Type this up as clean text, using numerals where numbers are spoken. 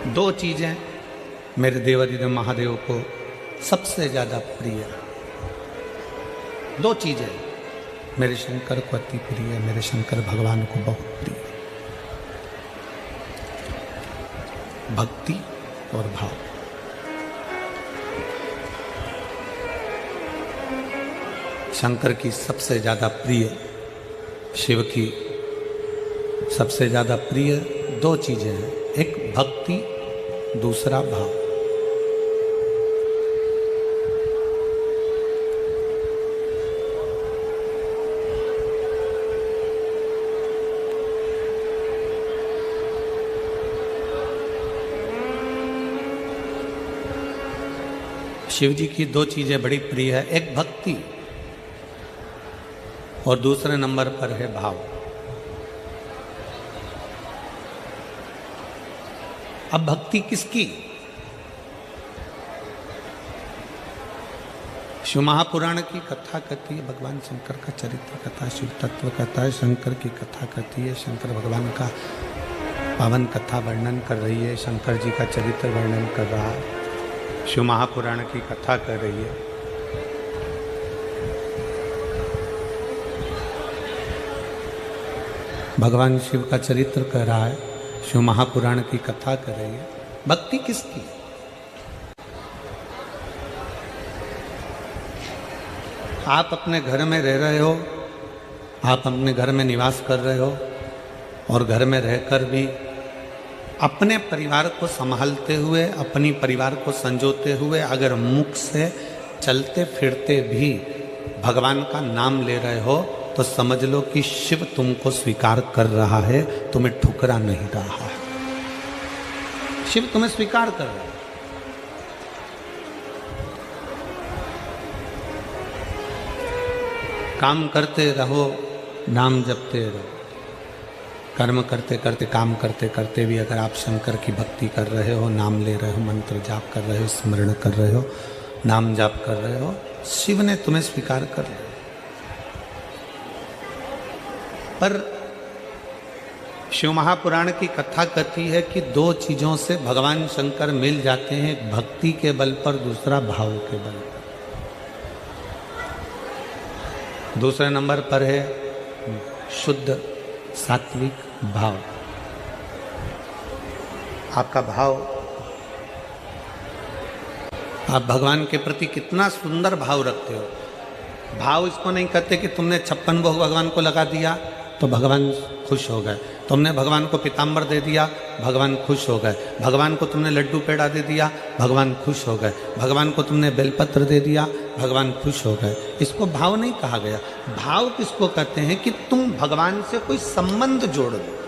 दो चीजें मेरे देवादिदेव महादेव को सबसे ज्यादा प्रिय है। दो चीजें मेरे शंकर को अति प्रिय है, मेरे शंकर भगवान को बहुत प्रिय है। भक्ति और भाव। शंकर की सबसे ज्यादा प्रिय, शिव की सबसे ज्यादा प्रिय दो चीजें हैं, एक भक्ति, दूसरा भाव। शिव जी की दो चीजें बड़ी प्रिय है, एक भक्ति और दूसरे नंबर पर है भाव। अब भक्ति किसकी? शिव महापुराण की कथा कहती है, भगवान शंकर का चरित्र कथा, शिव तत्व कथा है, शंकर की कथा कहती है, शंकर भगवान का पावन कथा वर्णन कर रही है, शंकर जी का चरित्र वर्णन कर रहा है, शिव महापुराण की कथा कर रही है। भगवान शिव का चरित्र कर रहा है, शिव महापुराण की कथा कर रही है। भक्ति किसकी? आप अपने घर में रह रहे हो, आप अपने घर में निवास कर रहे हो और घर में रहकर भी अपने परिवार को संभालते हुए, अपनी परिवार को संजोते हुए अगर मुख से चलते फिरते भी भगवान का नाम ले रहे हो तो समझ लो कि शिव तुमको स्वीकार कर रहा है, तुम्हें ठुकरा नहीं रहा है। शिव तुम्हें स्वीकार कर रहा है। काम करते रहो, नाम जपते रहो। कर्म करते करते, काम करते करते भी अगर आप शंकर की भक्ति कर रहे हो, नाम ले रहे हो, मंत्र जाप कर रहे हो, स्मरण कर रहे हो, नाम जाप कर रहे हो, शिव ने तुम्हें स्वीकार कर लिया। पर शिव महापुराण की कथा कहती है कि दो चीजों से भगवान शंकर मिल जाते हैं, एक भक्ति के बल पर, दूसरा भाव के बल पर। दूसरे नंबर पर है शुद्ध सात्विक भाव। आपका भाव, आप भगवान के प्रति कितना सुंदर भाव रखते हो। भाव इसको नहीं कहते कि तुमने 56 भोग भगवान को लगा दिया तो भगवान खुश हो गए, तुमने भगवान को पीताम्बर दे दिया, भगवान खुश हो गए, भगवान को तुमने लड्डू पेड़ा दे दिया, भगवान खुश हो गए, भगवान को तुमने बेलपत्र दे दिया, भगवान खुश हो गए। इसको भाव नहीं कहा गया। भाव किसको कहते हैं कि तुम भगवान से कोई संबंध जोड़ दो।